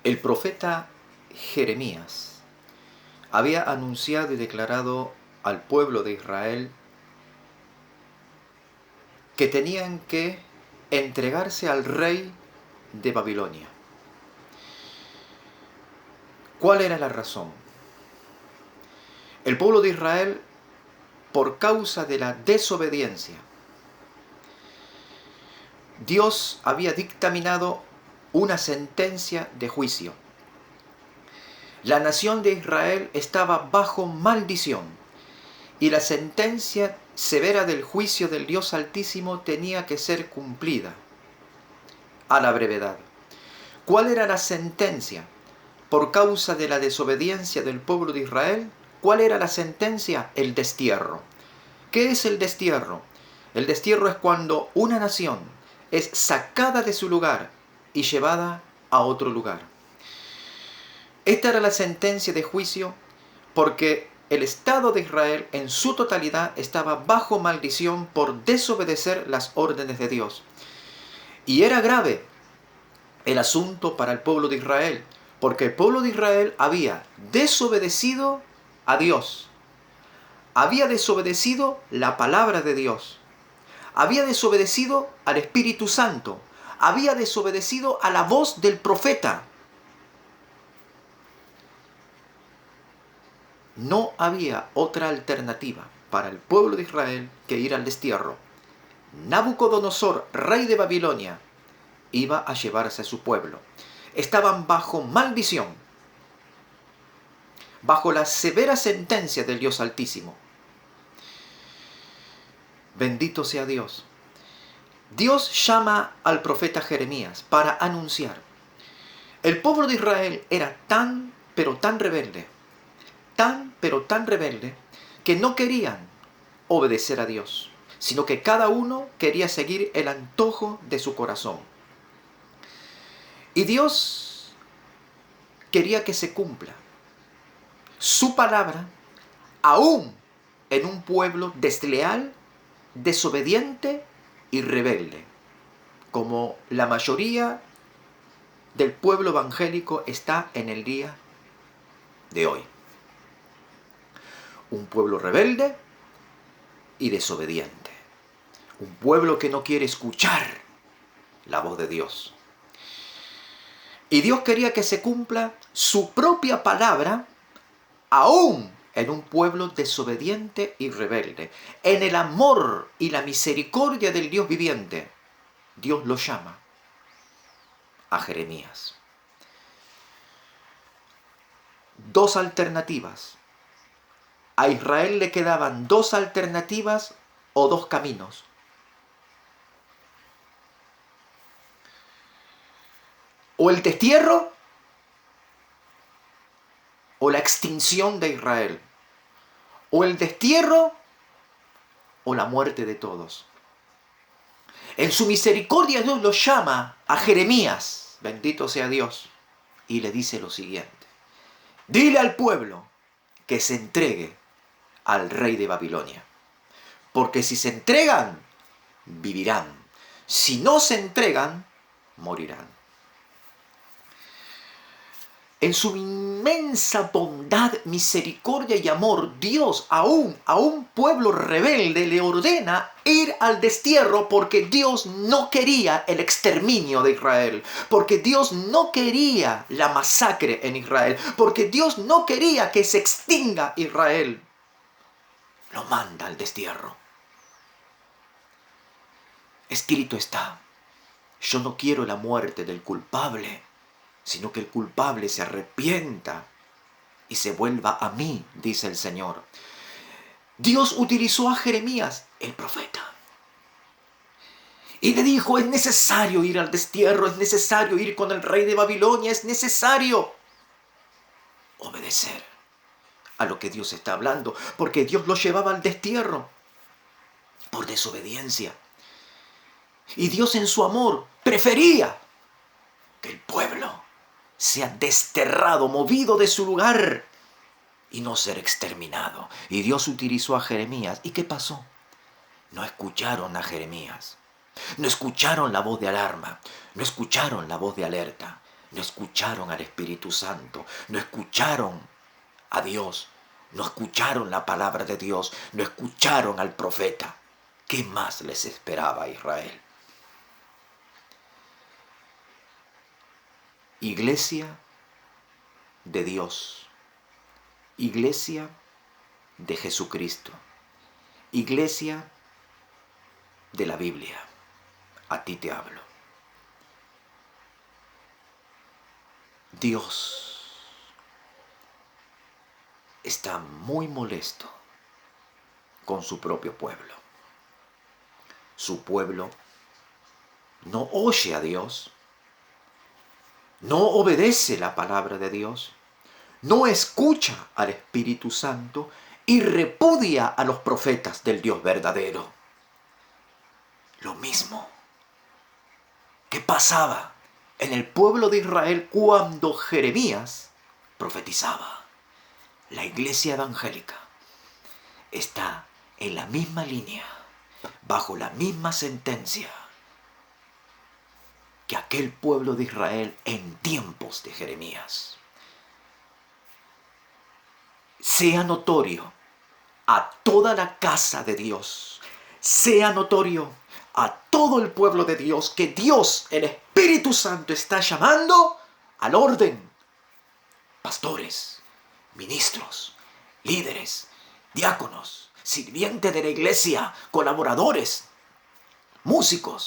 El profeta Jeremías había anunciado y declarado al pueblo de Israel que tenían que entregarse al rey de Babilonia. ¿Cuál era la razón? El pueblo de Israel, por causa de la desobediencia, Dios había dictaminado una sentencia de juicio. La nación de Israel estaba bajo maldición y la sentencia severa del juicio del Dios Altísimo tenía que ser cumplida a la brevedad. ¿Cuál era la sentencia por causa de la desobediencia del pueblo de Israel? ¿Cuál era la sentencia? El destierro. ¿Qué es el destierro? El destierro es cuando una nación es sacada de su lugar y llevada a otro lugar. Esta era la sentencia de juicio porque el Estado de Israel en su totalidad estaba bajo maldición por desobedecer las órdenes de Dios. Y era grave el asunto para el pueblo de Israel, porque el pueblo de Israel había desobedecido a Dios, había desobedecido la palabra de Dios, había desobedecido al Espíritu Santo, había desobedecido a la voz del profeta. No había otra alternativa para el pueblo de Israel que ir al destierro. Nabucodonosor, rey de Babilonia, iba a llevarse a su pueblo. Estaban bajo maldición, bajo la severa sentencia del Dios Altísimo. Bendito sea Dios. Dios llama al profeta Jeremías para anunciar. El pueblo de Israel era tan, pero tan rebelde, que no querían obedecer a Dios, sino que cada uno quería seguir el antojo de su corazón. Y Dios quería que se cumpla su palabra, aún en un pueblo desleal, desobediente y rebelde, como la mayoría del pueblo evangélico está en el día de hoy. Un pueblo rebelde y desobediente. Un pueblo que no quiere escuchar la voz de Dios. Y Dios quería que se cumpla su propia palabra, aún en un pueblo desobediente y rebelde. En el amor y la misericordia del Dios viviente, Dios lo llama a Jeremías. Dos alternativas. A Israel le quedaban dos alternativas o dos caminos. O el destierro o la extinción de Israel. O el destierro o la muerte de todos. En su misericordia Dios lo llama a Jeremías, bendito sea Dios, y le dice lo siguiente: dile al pueblo que se entregue al rey de Babilonia, porque si se entregan, vivirán; si no se entregan, morirán. En su inmensa bondad, misericordia y amor, Dios aún a un pueblo rebelde le ordena ir al destierro, porque Dios no quería el exterminio de Israel, porque Dios no quería la masacre en Israel, porque Dios no quería que se extinga Israel. Lo manda al destierro. Escrito está: yo no quiero la muerte del culpable, sino que el culpable se arrepienta y se vuelva a mí, dice el Señor. Dios utilizó a Jeremías, el profeta, y le dijo: es necesario ir al destierro, es necesario ir con el rey de Babilonia, es necesario obedecer a lo que Dios está hablando, porque Dios lo llevaba al destierro por desobediencia. Y Dios en su amor prefería que el pueblo sea desterrado, movido de su lugar, y no ser exterminado. Y Dios utilizó a Jeremías. ¿Y qué pasó? No escucharon a Jeremías. No escucharon la voz de alarma. No escucharon la voz de alerta. No escucharon al Espíritu Santo, no escucharon a Dios, no escucharon la palabra de Dios, no escucharon al profeta. ¿Qué más les esperaba a Israel? Iglesia de Dios, iglesia de Jesucristo, iglesia de la Biblia. A ti te hablo. Dios está muy molesto con su propio pueblo. Su pueblo no oye a Dios, no obedece la palabra de Dios, no escucha al Espíritu Santo y repudia a los profetas del Dios verdadero. Lo mismo que pasaba en el pueblo de Israel cuando Jeremías profetizaba. La iglesia evangélica está en la misma línea, bajo la misma sentencia que aquel pueblo de Israel en tiempos de Jeremías. Sea notorio a toda la casa de Dios, sea notorio a todo el pueblo de Dios que Dios, el Espíritu Santo, está llamando al orden. Pastores, ministros, líderes, diáconos, sirvientes de la iglesia, colaboradores, músicos,